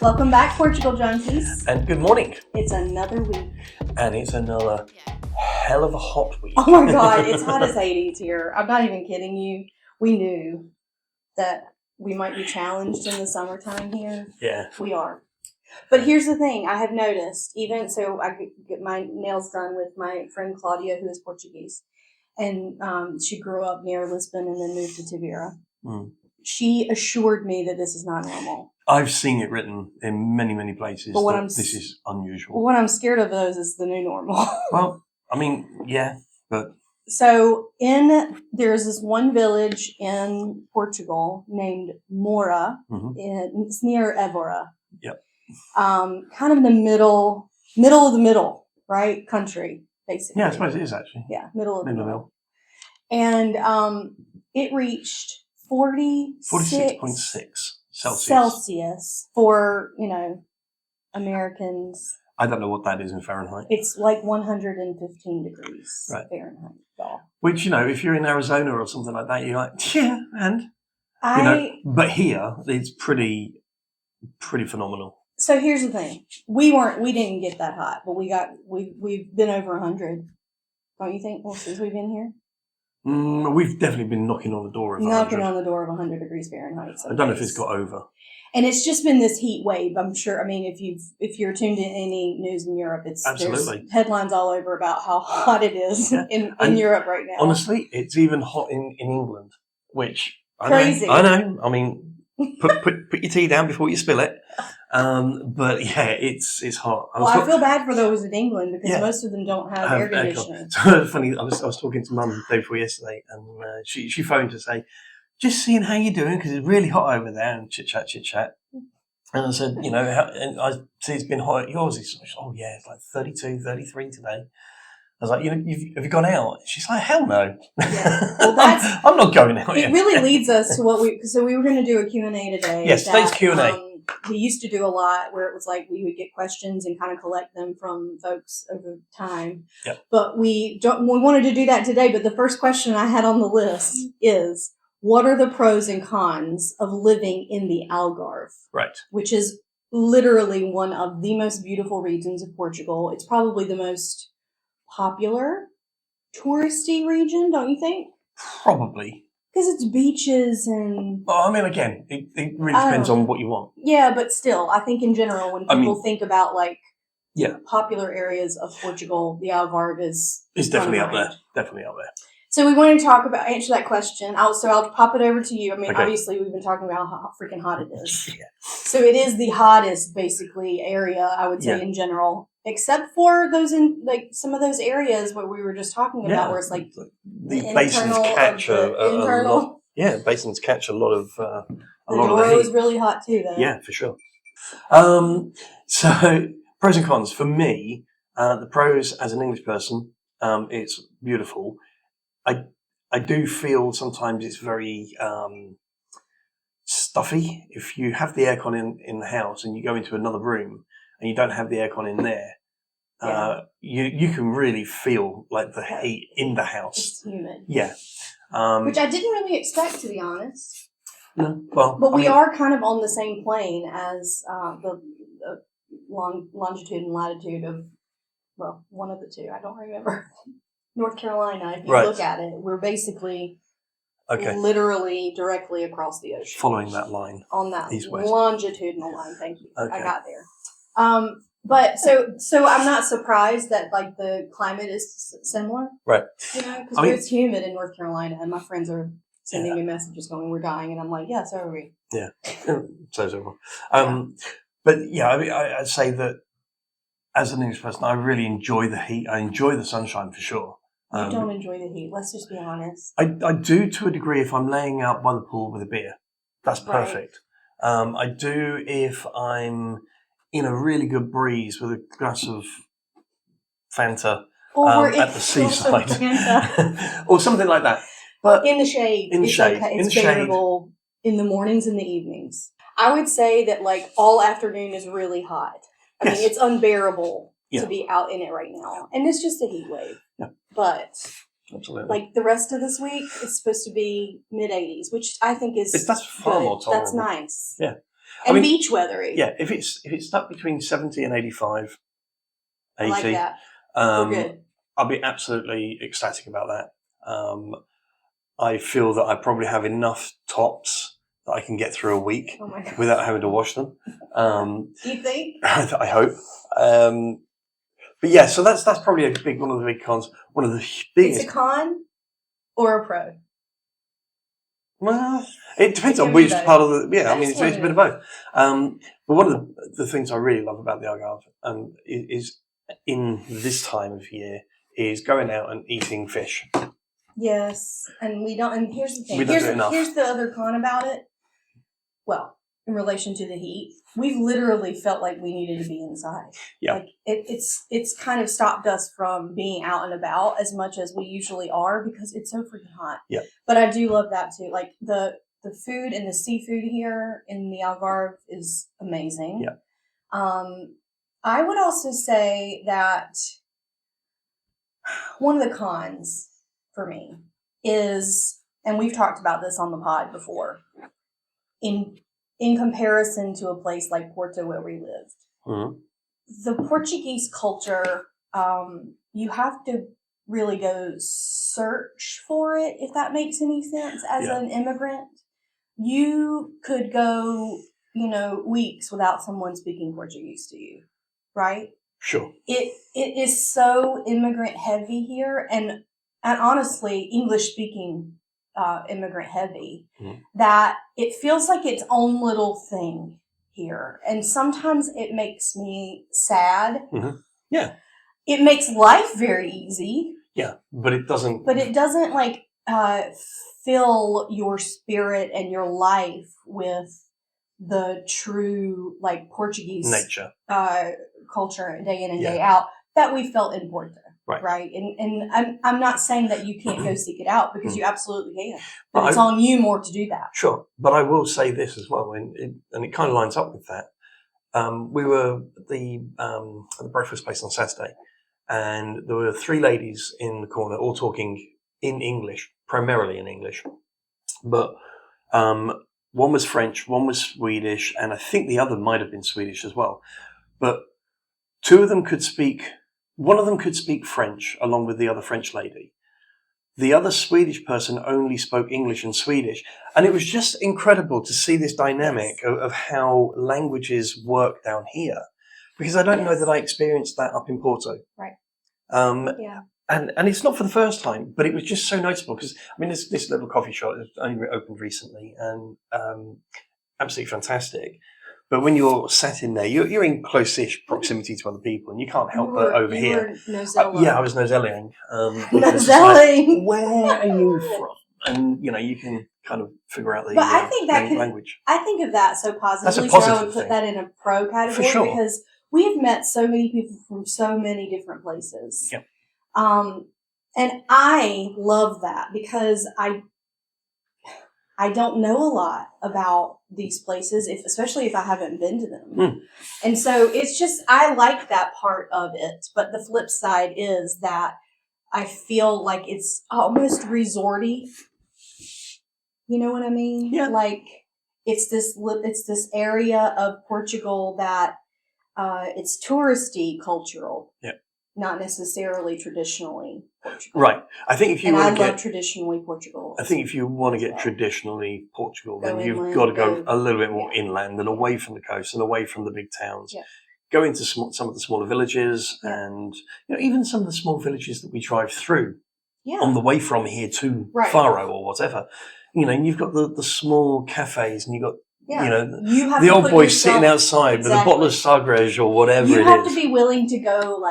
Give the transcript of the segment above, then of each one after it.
Welcome back, Portugal Junkies. And good morning. It's another week. And it's another hell of a hot week. Oh my God, it's hot as Hades here. I'm not even kidding you. We knew that we might be challenged in the summertime here. Yeah. We are. But here's the thing I have noticed, even so I get my nails done with my friend Claudia, who is Portuguese. And she grew up near Lisbon and then moved to Tavira. Mm. She assured me that this is not normal. I've seen it written in many, many places that this is unusual. What I'm scared of those is the new normal. Well, I mean, yeah, but... So there's this one village in Portugal named Moura. Mm-hmm. It's near Évora. Yep. Kind of in the middle of the middle, right? Country, basically. Yeah, I suppose it is actually. Yeah, middle of the middle. And it reached 46.6 Celsius for, Americans. I don't know what that is in Fahrenheit. It's like 115 degrees Fahrenheit. Y'all. Which, if you're in Arizona or something like that, you're like, yeah, and but here it's pretty phenomenal. So here's the thing: we didn't get that hot, but we've been over 100. Don't you think? Well, since we've been here, we've definitely been knocking on the door of 100 degrees Fahrenheit. I don't know if it's got over. And it's just been this heat wave. I'm sure. I mean, if you're tuned in any news in Europe, there's headlines all over about how hot it is in Europe right now. Honestly, it's even hot in England, which crazy. I know. I mean, put your tea down before you spill it. But yeah, it's hot. I feel bad for those in England because most of them don't have air conditioning. So funny. I was talking to Mum the day before yesterday, and she phoned to say, just seeing how you're doing because it's really hot over there, and chit chat. And I said, and I see it's been hot at yours. He's like, oh yeah, it's like 32, 33 today. I was like, have you gone out? She's like, hell no. Yeah. Well, I'm not going out. It really leads us to so we were going to do a Q&A today. Yes, today's Q&A. We used to do a lot where it was like we would get questions and kind of collect them from folks over time. Yep. But we wanted to do that today. But the first question I had on the list is, what are the pros and cons of living in the Algarve? Right. Which is literally one of the most beautiful regions of Portugal. It's probably the most popular touristy region, don't you think? Probably. Because it's beaches and... Well, I mean, again, it really depends on what you want. Yeah, but still, I think in general, when people think about, popular areas of Portugal, the Algarve is... It's definitely up there. Definitely up there. So we want to answer that question. I'll pop it over to you. I mean, Obviously, we've been talking about how freaking hot it is. Yeah. So it is the hottest, basically, area, I would say, in general. Except for those some of those areas where we were just talking about, where it's like the basins catch a lot. Yeah, basins catch a lot of the Douro is really hot too, though. Yeah, for sure. So pros and cons for me. The pros, as an English person, it's beautiful. I do feel sometimes it's very stuffy. If you have the aircon in the house and you go into another room and you don't have the aircon in there, you can really feel like the heat in the house. It's humid. Yeah. Which I didn't really expect, to be honest. No, well, but we are kind of on the same plane as the longitude and latitude of, one of the two. I don't remember. North Carolina, if you look at it, we're basically literally directly across the ocean. Following that line. On that east-west. Longitudinal line, thank you. Okay. I got there. But so I'm not surprised that the climate is similar. Right. Because it's humid in North Carolina and my friends are sending me messages going, we're dying. And I'm like, yeah, so are we. Yeah. So. But yeah, I mean, I'd say that as an English person, I really enjoy the heat. I enjoy the sunshine for sure. You don't enjoy the heat. Let's just be honest. I do to a degree if I'm laying out by the pool with a beer. That's perfect. Right. I do if I'm in a really good breeze with a glass of Fanta at the seaside. Or something like that. But in the shade. Okay. It's bearable in the mornings and the evenings. I would say that all afternoon is really hot. I mean, it's unbearable to be out in it right now. And it's just a heat wave. Yeah. But absolutely, the rest of this week is supposed to be mid-80s, which I think is that's far more tolerable. That's nice. Yeah. And beach weathery. Yeah, if it's stuck between 70 and 85, 80, I like that. We're good. I'll be absolutely ecstatic about that. I feel that I probably have enough tops that I can get through a week without having to wash them. Do you think? I hope. But yeah, so that's probably one of the big cons. One of the biggest. It's a con or a pro? Well, it depends on which part of the. Yeah, I mean, it's a bit of both. But one of the things I really love about the Algarve is in this time of year is going out and eating fish. Yes, and we don't. And here's the thing. We don't do it enough. Here's the other con about it. Well, in relation to the heat, we've literally felt like we needed to be inside. Yeah. Like it's kind of stopped us from being out and about as much as we usually are because it's so freaking hot. Yeah. But I do love that too. Like the food and the seafood here in the Algarve is amazing. Yeah. I would also say that one of the cons for me is, and we've talked about this on the pod before, in comparison to a place like Porto where we lived, the Portuguese culture, you have to really go search for it, if that makes any sense. As an immigrant, you could go, weeks without someone speaking Portuguese to you, right? Sure. It is so immigrant heavy here, and honestly, English speaking immigrant heavy, that it feels like its own little thing here. And sometimes it makes me sad. Mm-hmm. Yeah. It makes life very easy. Yeah, but it doesn't. But it doesn't fill your spirit and your life with the true Portuguese nature, culture, day in and day out, that we felt in Porto. Right. And I'm not saying that you can't go seek it out, because you absolutely can. But it's on you more to do that. Sure. But I will say this as well, and it kind of lines up with that. We were at the breakfast place on Saturday, and there were 3 ladies in the corner, all talking in English, primarily in English. But one was French, one was Swedish, and I think the other might have been Swedish as well. But 2 of them could speak. One of them could speak French along with the other French lady. The other Swedish person only spoke English and Swedish. And it was just incredible to see this dynamic of how languages work down here. Because I don't know that I experienced that up in Porto. Right. And it's not for the first time, but it was just so noticeable. Because, I mean, this little coffee shop has only opened recently, and absolutely fantastic. But when you're sat in there, you're in close-ish proximity to other people, and you can't help but overhear. I was noselling. Noselling. Where are you from? And you can kind of figure out the language. I think of that so positively. That's a positive I would put that in a pro category, for sure, because we've met so many people from so many different places. Yep. And I love that, because I don't know a lot about these places, especially if I haven't been to them. And so it's just, I like that part of it. But the flip side is that I feel like it's almost resorty. You know what I mean? Yeah. Like it's this area of Portugal that it's touristy, cultural. Yeah. Not necessarily traditionally Portugal. Right. I think if you want to get traditionally Portugal. I think if you want to get traditionally Portugal, then you've got to go a little bit more inland and away from the coast and away from the big towns. Yeah. Go into some of the smaller villages, and even some of the small villages that we drive through on the way from here to Faro or whatever. You've got the small cafes, and you've got the old boys sitting outside with a bottle of Sagres or whatever it is. You have to be willing to go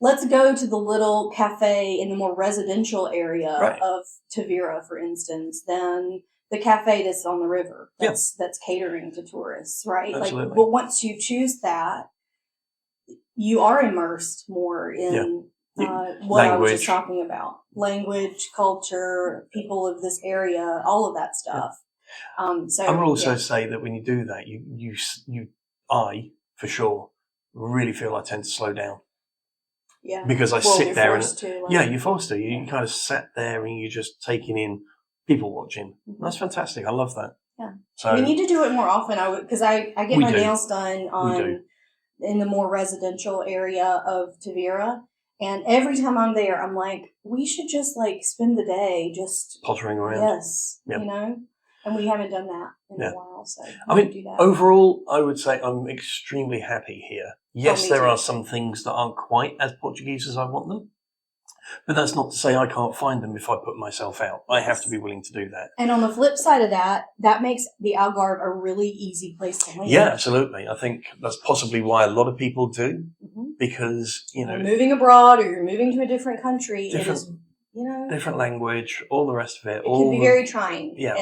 let's go to the little cafe in the more residential area of Tavira, for instance, than the cafe that's on the river that's catering to tourists, right? Absolutely. But once you choose that, you are immersed more in what I was just talking about. Language, culture, people of this area, all of that stuff. So I will also say that when you do that, I, for sure, really feel I tend to slow down. Yeah. Because I sit there you're forced to. You kind of sat there and you're just taking in people watching. Mm-hmm. That's fantastic. I love that. Yeah. So we need to do it more often. Because I get my nails done in the more residential area of Tavira. And every time I'm there, I'm like, we should just like spend the day just pottering around. Yes. Yep. And we haven't done that in a while. So I mean, overall, I would say I'm extremely happy here. Yes, there are some things that aren't quite as Portuguese as I want them. But that's not to say I can't find them if I put myself out. I have to be willing to do that. And on the flip side of that, that makes the Algarve a really easy place to live. Yeah, absolutely. I think that's possibly why a lot of people do, because, you're moving abroad or you're moving to a different country. It is, different language, all the rest of it. It can be very trying. Yeah,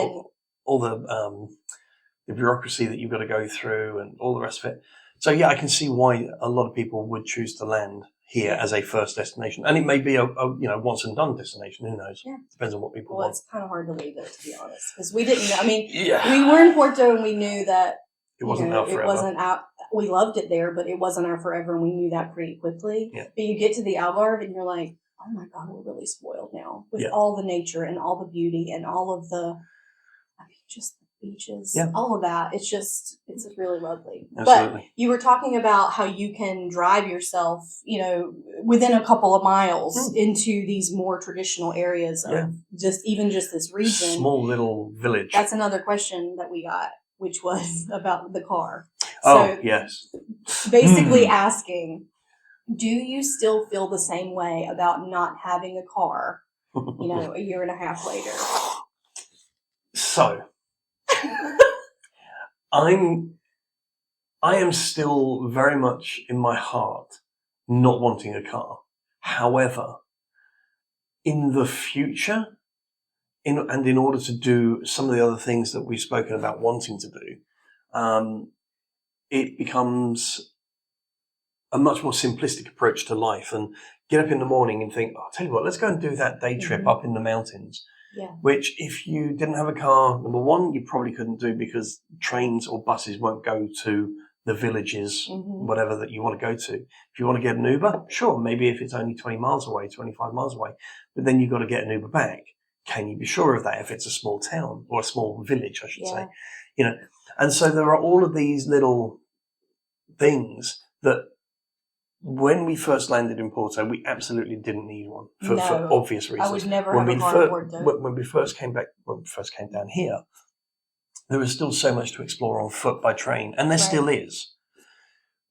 all the bureaucracy that you've got to go through and all the rest of it. So, yeah, I can see why a lot of people would choose to land here as a first destination. And it may be a once and done destination. Who knows? Yeah. Depends on what people want. It's kind of hard to leave there, to be honest, because we didn't. I mean, we were in Porto and we knew that it wasn't out forever. It wasn't out. We loved it there, but it wasn't our forever, and we knew that pretty quickly. Yeah. But you get to the Algarve and you're like, oh my God, we're really spoiled now with all the nature and all the beauty and all of the, just beaches, all of that. It's really lovely. Absolutely. But you were talking about how you can drive yourself, within a couple of miles into these more traditional areas of just this region. Small little village. That's another question that we got, which was about the car. Oh, so yes. Basically asking, do you still feel the same way about not having a car, a year and a half later? So, I am still very much in my heart not wanting a car. However, in the future, in order to do some of the other things that we've spoken about wanting to do, it becomes a much more simplistic approach to life, and get up in the morning and think, I'll tell you what, let's go and do that day trip up in the mountains. Yeah. Which, if you didn't have a car, number one, you probably couldn't do because trains or buses won't go to the villages, whatever that you want to go to. If you want to get an Uber, sure, maybe if it's only 20 miles away, 25 miles away, but then you've got to get an Uber back. Can you be sure of that if it's a small town or a small village, I should say? And so there are all of these little things that when we first landed in Porto, we absolutely didn't need one for obvious reasons. I would never have a car in Porto. When we first came down here, there was still so much to explore on foot, by train, and there still is.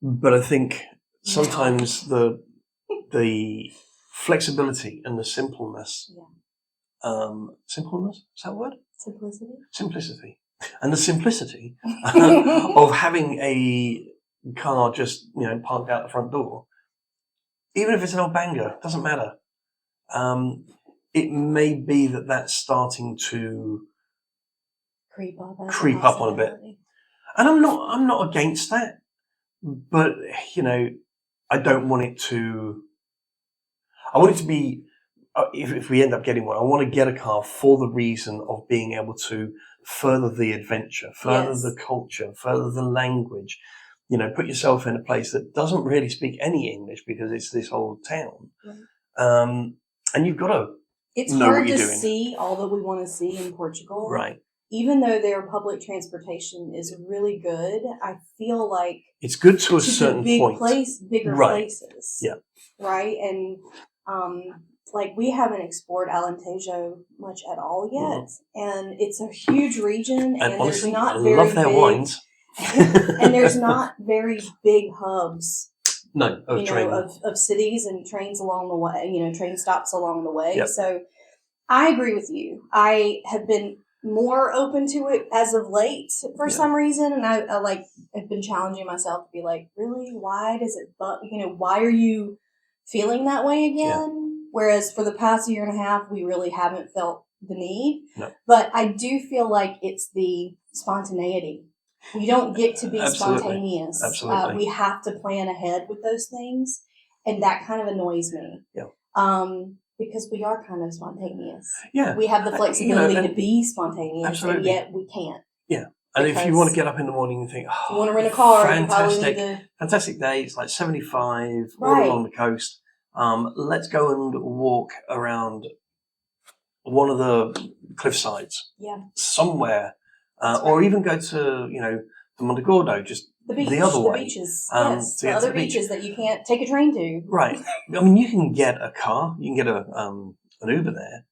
But I think sometimes the flexibility and the simpleness, simpleness, is that a word? Simplicity. And the simplicity of having a car just parked out the front door, even if it's an old banger, doesn't matter. It may be that that's starting to creep up on a bit, and I'm not against that, but I don't want it to. I want it to be. If we end up getting one, I want to get a car for the reason of being able to further the adventure, further the culture, further the language. Put yourself in a place that doesn't really speak any English because it's this old town. Right. And you've got to know what you're doing. It's hard to see all that we want to see in Portugal. Right. Even though their public transportation is really good, I feel like it's good to a certain point. Bigger places. Yeah. Right. And, we haven't explored Alentejo much at all yet. And it's a huge region, and honestly, there's not I very love their wines. And there's not very big hubs. No, of cities and trains along the way, train stops along the way. Yep. So I agree with you. I have been more open to it as of late for some reason. And I have been challenging myself to be like, really, why does it, why are you feeling that way again? Yeah. Whereas for the past year and a half, we really haven't felt the need. No. But I do feel like it's the spontaneity. We don't get to be spontaneous. Absolutely. We have to plan ahead with those things. And that kind of annoys me. Yeah. Because we are kind of spontaneous. Yeah. We have the flexibility to be spontaneous, absolutely. And yet we can't. Yeah. And if you want to get up in the morning and think, you want to rent a car, fantastic day, it's like 75 all along the coast. Let's go and walk around one of the cliff sides. Yeah. Somewhere or even go to, the Montegordo, just the other way. The beaches, yes. The other beaches that you can't take a train to. Right. I mean, you can get a car, you can get an Uber there,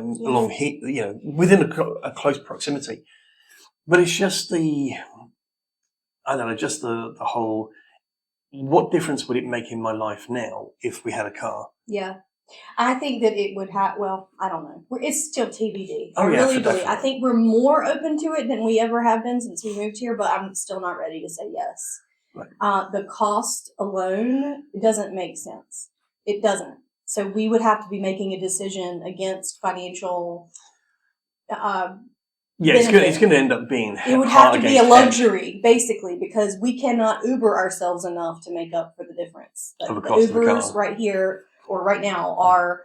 along here, within a close proximity. But it's just the whole, what difference would it make in my life now if we had a car? Yeah. I think that it would have, I don't know. It's still TBD. Oh, I yeah, really believe. I think we're more open to it than we ever have been since we moved here, but I'm still not ready to say yes. Right. The cost alone, it doesn't make sense. It doesn't. So we would have to be making a decision against financial it's going to end up being it would have to be a luxury, basically, because we cannot Uber ourselves enough to make up for the difference. Of the cost of the car. Ubers right here or right now are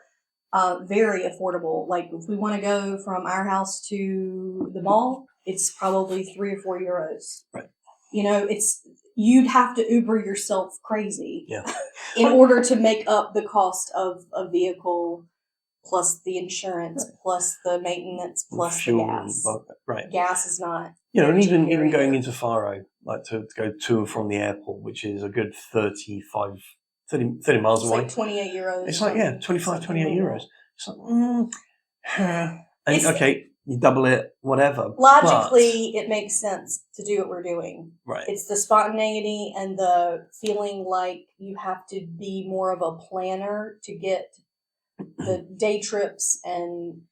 very affordable. Like if we want to go from our house to the mall, it's probably €3 or €4. Right. You'd have to Uber yourself crazy Yeah. in order to make up the cost of a vehicle, plus the insurance, plus the maintenance, plus fuel, the gas. Right. Gas is not. And even going into Faro, like to go to and from the airport, which is a good 30 miles away. It's like €28. It's like, 25, 28 euros. It's like, okay, you double it, whatever. Logically, it makes sense to do what we're doing. Right. It's the spontaneity and the feeling like you have to be more of a planner to get the day trips and,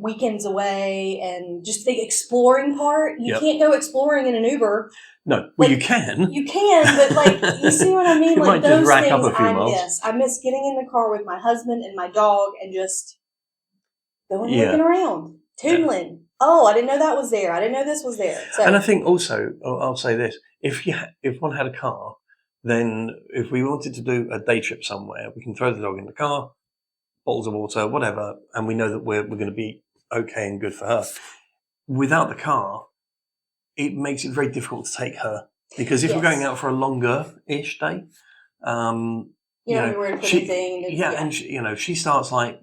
weekends away and just the exploring part. You can't go exploring in an Uber. No, well, you can. You can, but you see what I mean? Like those things I miss. I miss getting in the car with my husband and my dog and just going looking around, tootling. Yeah. Oh, I didn't know that was there. I didn't know this was there. So, and I think also, I'll say this: if one had a car, then if we wanted to do a day trip somewhere, we can throw the dog in the car, bottles of water, whatever, and we know that we're going to be okay and good for her. Without the car, it makes it very difficult to take her, because if we're going out for a longer-ish day, we're in and she starts like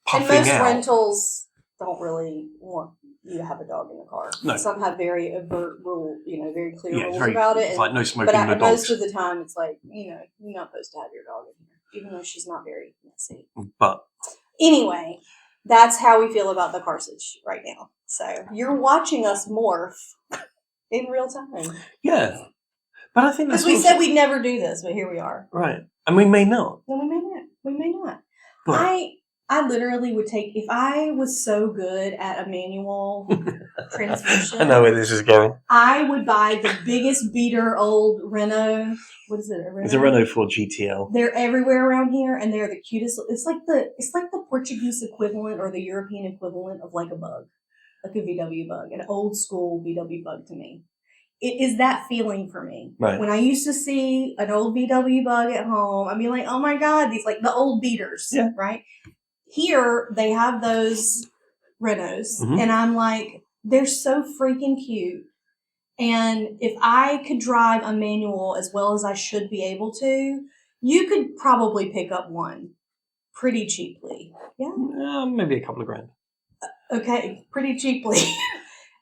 puffing out. And most rentals don't really want you to have a dog in the car. No. Some have very overt very clear rules very, about it. It's like no smoking, no dogs. Most of the time, it's like, you're not supposed to have your dog in here, even though she's not very messy. But anyway, that's how we feel about the Carsage right now. So you're watching us morph in real time. Yeah. But I think that's because we said we'd never do this, but here we are. Right. And we may not. No, we may not. But I literally would take, if I was so good at a manual transmission. I know where this is going. I would buy the biggest beater old Renault. What is it? It's a Renault 4 GTL. They're everywhere around here, and they're the cutest. It's like the Portuguese equivalent or the European equivalent of like a bug, like a VW bug, an old school VW bug to me. It is that feeling for me. Right. When I used to see an old VW bug at home, I'd be like, oh my God, these like the old beaters, right? Here, they have those Renaults, and I'm like, they're so freaking cute. And if I could drive a manual as well as I should be able to, you could probably pick up one pretty cheaply. Yeah? Maybe a couple of grand. Okay, pretty cheaply.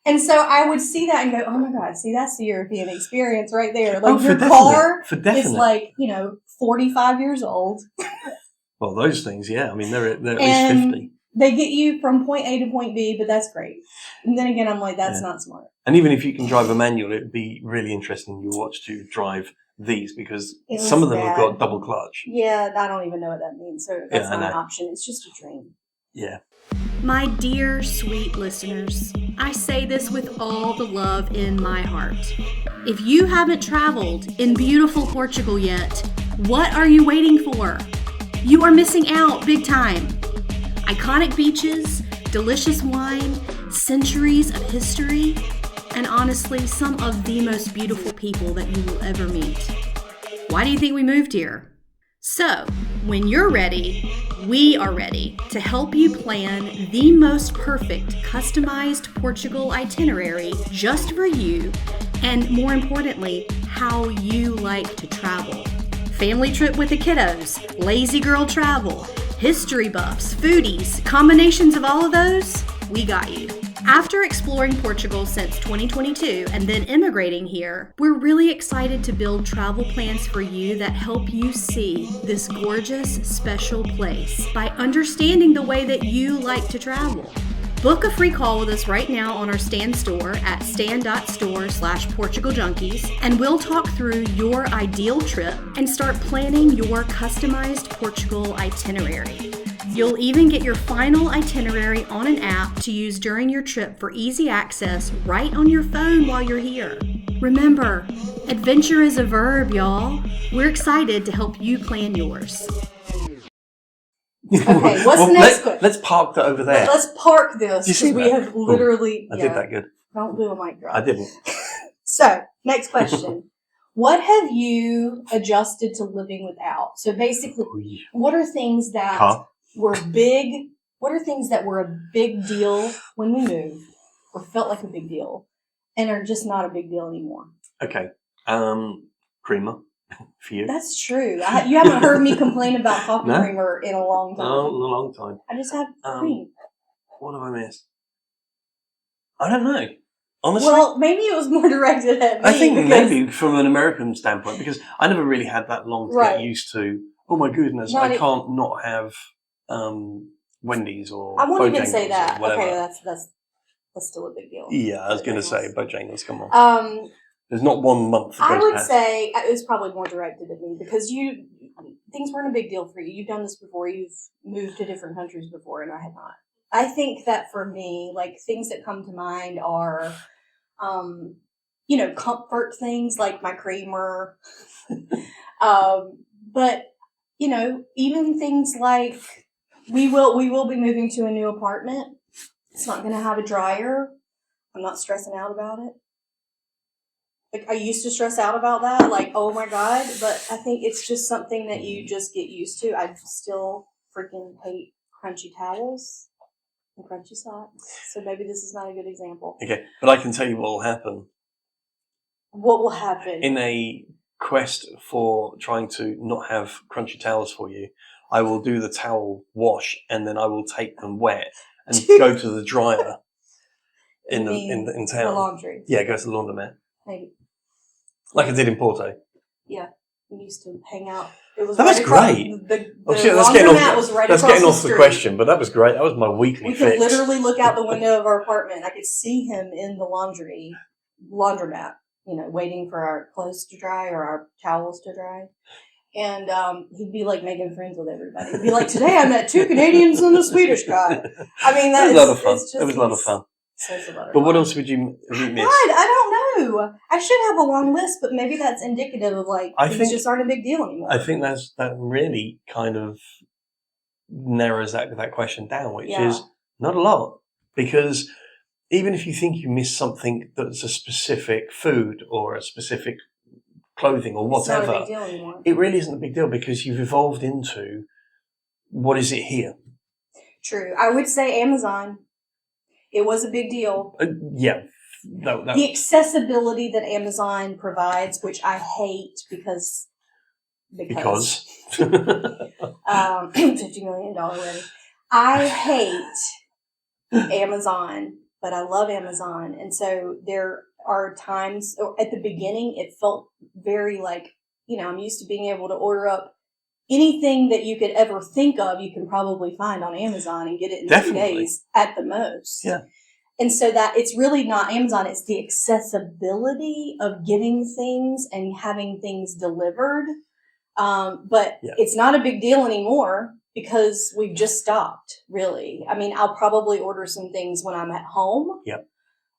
And so I would see that and go, oh my God, see, that's the European experience right there. Like your car is like, 45 years old. Well, those things, yeah. I mean, they're at least 50. They get you from point A to point B, but that's great. And then again, I'm like, that's not smart. And even if you can drive a manual, it would be really interesting to watch to drive these, because some of them have got double clutch. Yeah, I don't even know what that means. So that's not an option. It's just a dream. Yeah. My dear, sweet listeners, I say this with all the love in my heart. If you haven't traveled in beautiful Portugal yet, what are you waiting for? You are missing out big time. Iconic beaches, delicious wine, centuries of history, and honestly, some of the most beautiful people that you will ever meet. Why do you think we moved here? So, when you're ready, we are ready to help you plan the most perfect customized Portugal itinerary just for you, and more importantly, how you like to travel. Family trip with the kiddos, lazy girl travel, history buffs, foodies, combinations of all of those, we got you. After exploring Portugal since 2022 and then immigrating here, we're really excited to build travel plans for you that help you see this gorgeous, special place by understanding the way that you like to travel. Book a free call with us right now on our Stan store at stan.store/Portugal Junkies, and we'll talk through your ideal trip and start planning your customized Portugal itinerary. You'll even get your final itinerary on an app to use during your trip for easy access right on your phone while you're here. Remember, adventure is a verb, y'all. We're excited to help you plan yours. Okay, what's the next question? Let's park that over there. Let's park this because we have literally. I did that good. Don't do a mic drop. I didn't. So, next question. What have you adjusted to living without? So basically, what are things that were big? What are things that were a big deal when we moved or felt like a big deal and are just not a big deal anymore? Okay. Creamer. For you. That's true. You haven't heard me complain about coffee creamer in a long time. No, in a long time. I just have cream. What have I missed? I don't know. Honestly. Well, maybe it was more directed at me. I think maybe from an American standpoint, because I never really had that long to get used to. Oh my goodness, I can't not have Wendy's or I won't Bojangles even say that. Or okay, that's still a big deal. Yeah, I was going to say Bojangles. Come on. There's not 1 month. I would say it was probably more directed at me because things weren't a big deal for you. You've done this before. You've moved to different countries before, and I had not. I think that for me, like things that come to mind are, comfort things like my creamer. But even things like we will be moving to a new apartment. It's not going to have a dryer. I'm not stressing out about it. Like I used to stress out about that, like, oh my God, but I think it's just something that you just get used to. I still freaking hate crunchy towels and crunchy socks. So maybe this is not a good example. Okay, but I can tell you what will happen. What will happen? In a quest for trying to not have crunchy towels for you, I will do the towel wash and then I will take them wet and go to the dryer in town. The laundry. Yeah, go to the laundromat. Maybe. Like I did in Porto. Yeah, we used to hang out. It was that was great. That's getting off the question, but that was great. That was my weekly fix. We could literally look out the window of our apartment. I could see him in the laundromat, waiting for our clothes to dry or our towels to dry. And he'd be like making friends with everybody. He'd be like, today I met 2 Canadians and a Swedish guy. I mean, that was a lot of fun. It was a lot of fun. But what else would you miss? God, I don't know. I should have a long list, but maybe that's indicative of things just aren't a big deal anymore. I think that really kind of narrows that question down, which is not a lot. Because even if you think you miss something that's a specific food or a specific clothing or whatever, it's not a big deal anymore. It really isn't a big deal because you've evolved into what is it here? True. I would say Amazon. It was a big deal. Yeah. No. The accessibility that Amazon provides, which I hate because $50 million wedding. I hate Amazon, but I love Amazon. And so there are times at the beginning, it felt very I'm used to being able to order up anything that you could ever think of, you can probably find on Amazon and get it in 2 days at the most. Yeah. And so that it's really not Amazon, it's the accessibility of getting things and having things delivered. But it's not a big deal anymore because we've just stopped, really. I mean, I'll probably order some things when I'm at home. Yep.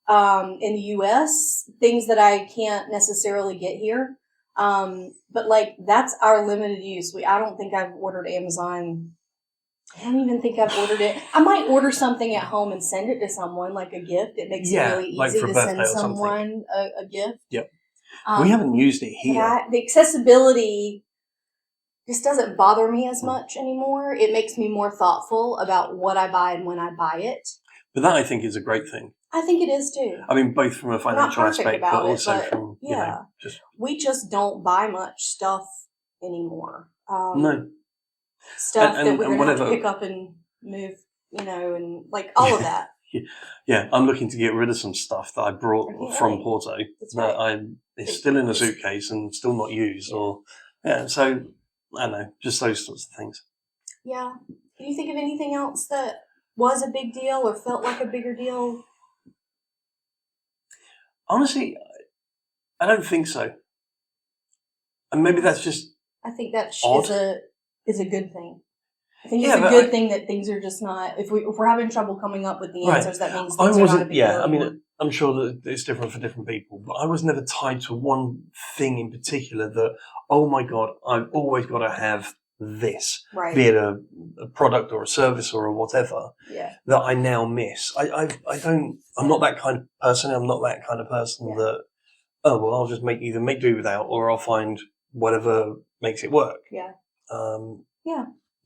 In the U.S., things that I can't necessarily get here. But that's our limited use. I don't think I've ordered Amazon. I don't even think I've ordered it. I might order something at home and send it to someone, like a gift. It makes it really easy to send someone a gift. Yep. We haven't used it here. The accessibility just doesn't bother me as much anymore. It makes me more thoughtful about what I buy and when I buy it. But that I think is a great thing. I think it is too. I mean, both from a financial aspect, but also from, we just don't buy much stuff anymore. No. Stuff that we're going to have to pick up and move, and all of that. Yeah, I'm looking to get rid of some stuff that I brought from Porto that is still in a suitcase and still not used. So I don't know, just those sorts of things. Yeah. Can you think of anything else that was a big deal or felt like a bigger deal? Honestly, I don't think so. And maybe that's just I think that odd. is a good thing. I think it's a good thing that things are just not. If we're having trouble coming up with the answers, that means things are not a big deal. I mean, I'm sure that it's different for different people, but I was never tied to one thing in particular that, oh my God, I've always got to have this, be it a product or a service or a whatever, that I now miss. I'm not that kind of person. I'm not that kind of person that, oh, well, I'll just either make do without, or I'll find whatever makes it work. Yeah.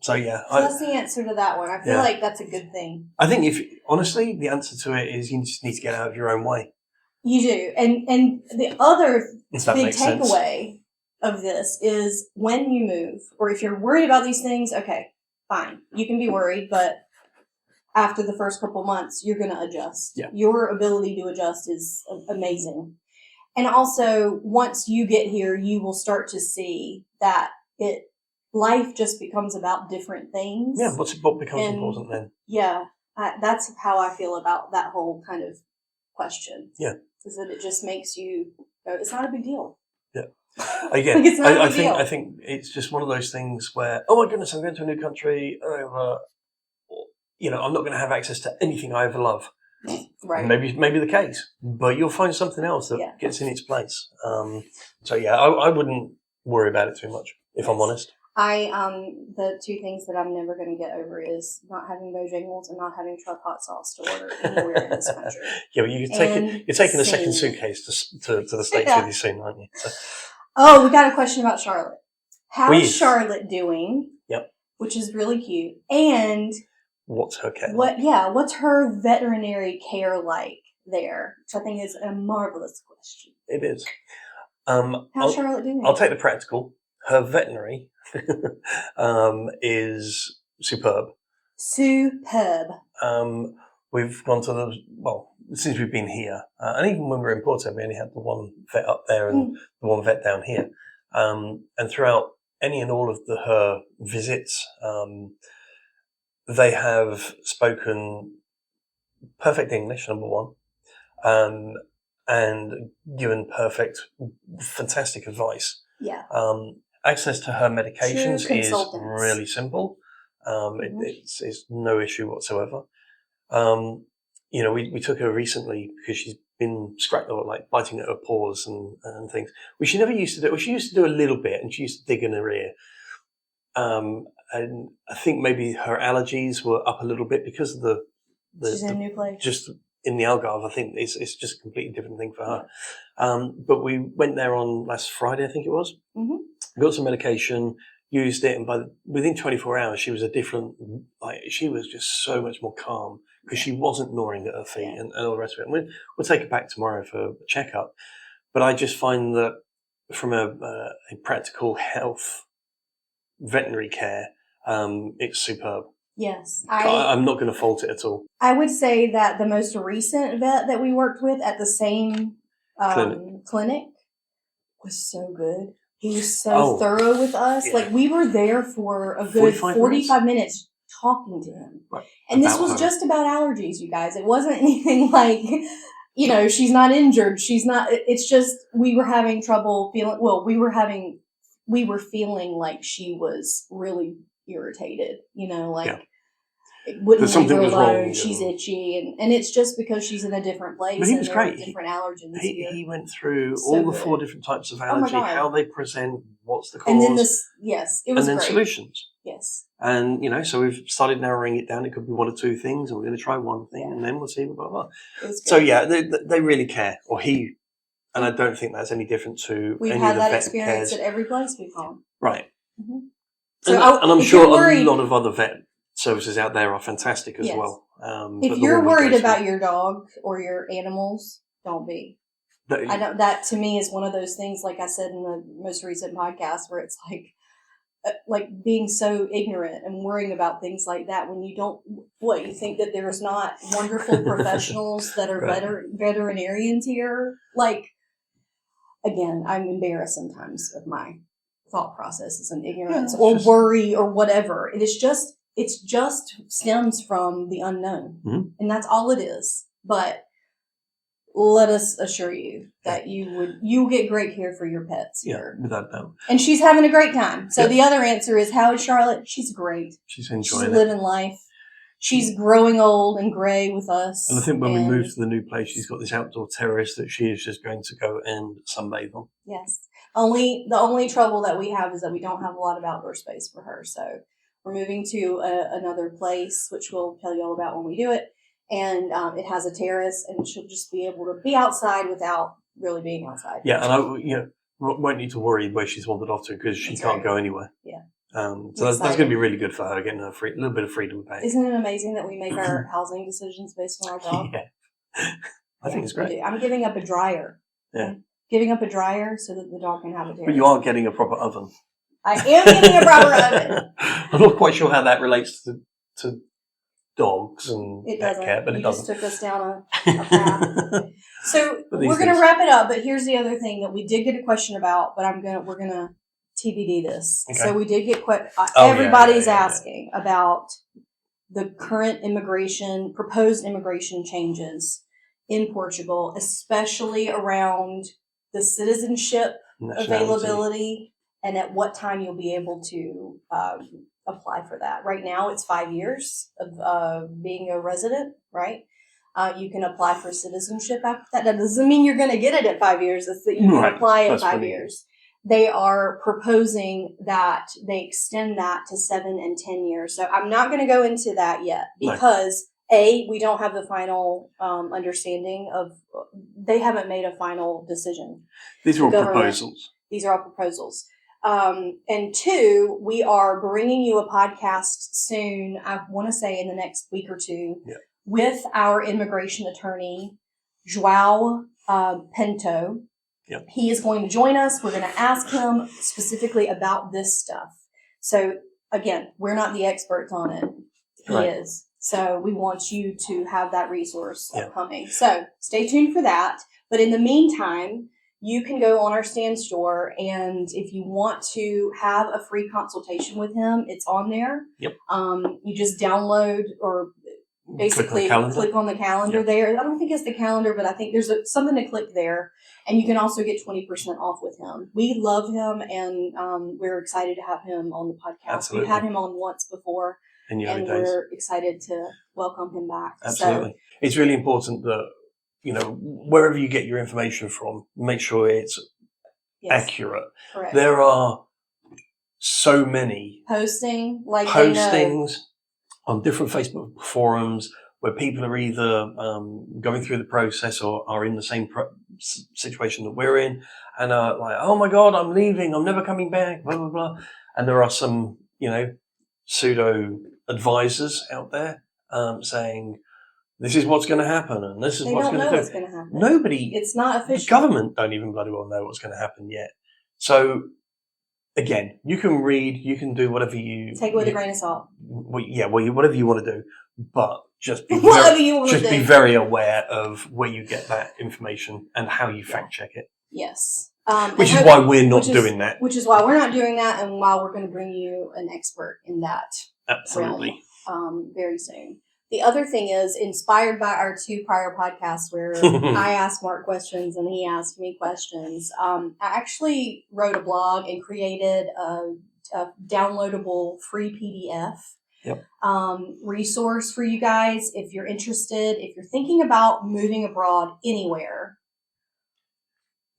So that's the answer to that one. I feel like that's a good thing. I think honestly, the answer to it is you just need to get out of your own way. You do. And the other big takeaway of this is when you move, or if you're worried about these things, okay, fine. You can be worried, but after the first couple months, you're going to adjust. Yeah. Your ability to adjust is amazing. And also, once you get here, you will start to see that life just becomes about different things. Yeah, what becomes important then? Yeah, that's how I feel about that whole kind of question. Yeah. Is that it just makes you go, it's not a big deal. Yeah. Again, I think it's just one of those things where, oh my goodness, I'm going to a new country. I'm not going to have access to anything I ever love. Right. Maybe the case, but you'll find something else that gets in its place. I wouldn't worry about it too much, if I'm honest. The two things that I'm never going to get over is not having Bojangles and not having truck hot sauce to order anywhere in this country. Yeah, but you're taking a second suitcase to the States with you soon, aren't you? So. Oh, we got a question about Charlotte. How is Charlotte doing? Yep. Which is really cute. And what's her care? What's her veterinary care like there? Which I think is a marvelous question. It is. How's Charlotte doing? I'll take the practical. Her veterinary is superb. Superb. We've gone to since we've been here, and even when we were in Porto, we only had the one vet up there and the one vet down here. And throughout any and all of her visits, they have spoken perfect English, number one, and given fantastic advice. Yeah. Access to her medications is really simple. It's no issue whatsoever. We took her recently because she's been biting at her paws and things, which she never used to do. Well, she used to do a little bit, and she used to dig in her ear. And I think maybe her allergies were up a little bit because of she's in a new place. Just in the Algarve, I think it's just a completely different thing for her. Yeah. But we went there on last Friday, I think it was. Mm-hmm. Got some medication, used it, and within 24 hours, she was she was just so much more calm because she wasn't gnawing at her feet and all the rest of it. And we'll take her back tomorrow for a checkup. But I just find that from a practical health veterinary care, it's superb. Yes. I'm not going to fault it at all. I would say that the most recent vet that we worked with at the same clinic was so good. He was so thorough with us. Yeah. Like, we were there for a good 45 minutes talking to him. Right. And this was just about allergies, you guys. It wasn't anything like, she's not injured. She's not, it's just, we were having trouble feeling, we were feeling like she was really irritated, it wouldn't leave her alone. She's itchy, and it's just because she's in a different place. But he was great. Different allergens. He went through all the 4 different types of allergy, how they present, what's the cause, and then it was and then great. Solutions. Yes. And so we've started narrowing it down. It could be 1 or 2 things, and we're going to try one thing, and then we'll see blah blah blah. So they really care, or he, and I don't think that's any different to we've any had of the that vet experience cares. At every place we've gone. Right. Mm-hmm. So and I'm sure a lot of other vet services out there are fantastic as well. If you're worried about your dog or your animals, don't be. That to me is one of those things, like I said in the most recent podcast, where it's like, like being so ignorant and worrying about things like that when you don't, you think that there's not wonderful professionals that are veterinarians here? Like, again, I'm embarrassed sometimes of my thought processes and ignorance or worry or whatever. It's just stems from the unknown, and that's all it is. But let us assure you that you'll get great care for your pets here. Yeah, without doubt. And she's having a great time. So the other answer is, how is Charlotte? She's great. She's enjoying She's living life. She's growing old and grey with us. And I think when we move to the new place, she's got this outdoor terrace that she is just going to go and sunbathe on. Yes. The only trouble that we have is that we don't have a lot of outdoor space for her. So we're moving to another place, which we'll tell you all about when we do it. And it has a terrace, and she'll just be able to be outside without really being outside. Yeah, and won't need to worry where she's wandered off to because she can't go anywhere. Yeah. So that's going to be really good for her, getting her a little bit of freedom back. Isn't it amazing that we make our housing decisions based on our dog? Yeah. I think it's great. I'm giving up a dryer. Yeah. I'm giving up a dryer so that the dog can have a terrace. But you are getting a proper oven. I am getting a proper oven. I'm not quite sure how that relates to dogs and pet care, but it doesn't. Just took us down a path. So we're going to wrap it up, but here's the other thing that we did get a question about, but we're going to TBD this. Okay. So we did get everybody's asking about the current proposed immigration changes in Portugal, especially around the citizenship availability and at what time you'll be able to apply for that. Right now, it's 5 years of being a resident, right? You can apply for citizenship after that. That doesn't mean you're going to get it at 5 years. It's that you can apply in 5 years. They are proposing that they extend that to 7 and 10 years. So I'm not going to go into that yet because we don't have the final understanding of. They haven't made a final decision. These are all proposals. These are all proposals. And 2, we are bringing you a podcast soon. I want to say in the next week or 2 with our immigration attorney, João Pinto. Yep. He is going to join us. We're going to ask him specifically about this stuff. So again, we're not the experts on it. He is. So we want you to have that resource upcoming. So stay tuned for that. But in the meantime, you can go on our Stand store, and if you want to have a free consultation with him, it's on there. Yep. You just download or basically click on the calendar there. I don't think it's the calendar, but I think there's something to click there, and you can also get 20% off with him. We love him, and we're excited to have him on the podcast. Absolutely. We've had him on once before, and we're excited to welcome him back. Absolutely. So, it's really important that, wherever you get your information from, make sure it's accurate. Correct. There are so many postings on different Facebook forums where people are either going through the process or are in the same situation that we're in and are like, oh my God, I'm leaving, I'm never coming back, blah, blah, blah. And there are some, pseudo advisors out there saying, this is what's going to happen and this is what's going to do. What's going to happen. Nobody. It's not official. The government don't even bloody well know what's going to happen yet. So, again, you can read, you can do whatever you... Take it with a grain of salt. Whatever you want to do. But just be be very aware of where you get that information and how you fact check it. Yes. Which is why we're not doing that. Which is why we're not doing that, and why we're going to bring you an expert in that. Absolutely. Realm, very soon. The other thing is, inspired by our 2 prior podcasts where I asked Mark questions and he asked me questions, I actually wrote a blog and created a downloadable free PDF resource for you guys. If you're interested, if you're thinking about moving abroad anywhere,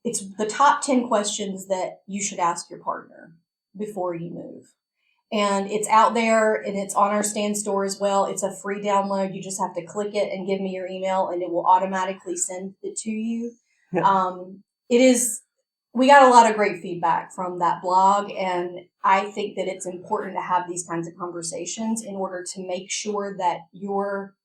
it's the top 10 questions that you should ask your partner before you move. And it's out there, and it's on our Stand store as well. It's a free download. You just have to click it and give me your email, and it will automatically send it to you. Yeah. We got a lot of great feedback from that blog, and I think that it's important to have these kinds of conversations in order to make sure that you're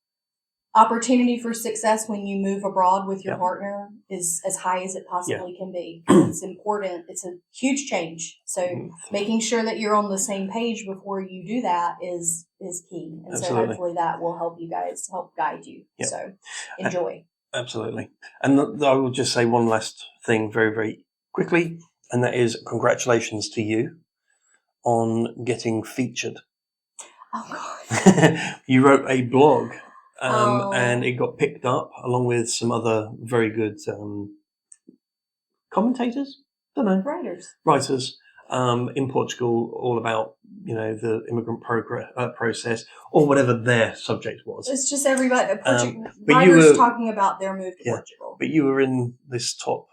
opportunity for success when you move abroad with your partner is as high as it possibly can be. It's important. It's a huge change. So making sure that you're on the same page before you do that is key. And so hopefully that will help you guys, help guide you. Yep. So enjoy. Absolutely. And I will just say one last thing very, very quickly, and that is congratulations to you on getting featured. Oh, God. You wrote a blog. And it got picked up along with some other very good commentators, writers in Portugal, all about the immigrant process or whatever their subject was. It's just everybody writers talking about their move to Portugal. But you were in this top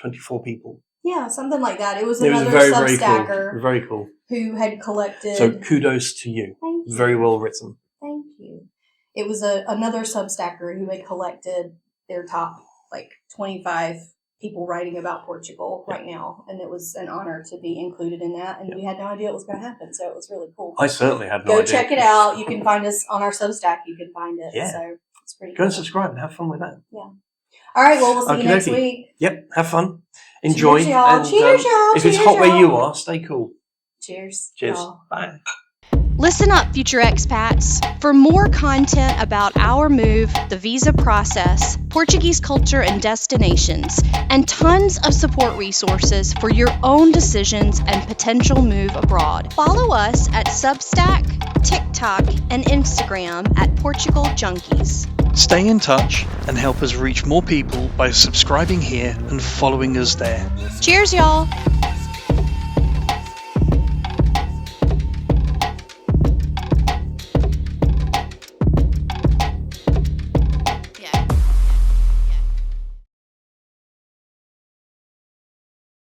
24 people. Yeah, something like that. It was another Substacker, very cool, who had collected. So kudos to you. Thank you. Very well written. Thank you. It was another Substacker who had collected their top 25 people writing about Portugal right now, and it was an honor to be included in that. And we had no idea it was going to happen, so it was really cool. I certainly had no idea. Go check it out. You can find us on our Substack. You can find it. Yeah. So it's pretty. Go and subscribe and have fun with that. Yeah. All right. Well, we'll see you next week. Yep. Have fun. Enjoy. Cheers, y'all. And, cheers, y'all. If it's hot where you are, stay cool. Cheers. Cheers. Y'all. Bye. Listen up, future expats. For more content about our move, the visa process, Portuguese culture and destinations, and tons of support resources for your own decisions and potential move abroad, follow us at Substack, TikTok, and Instagram at Portugal Junkies. Stay in touch and help us reach more people by subscribing here and following us there. Cheers, y'all!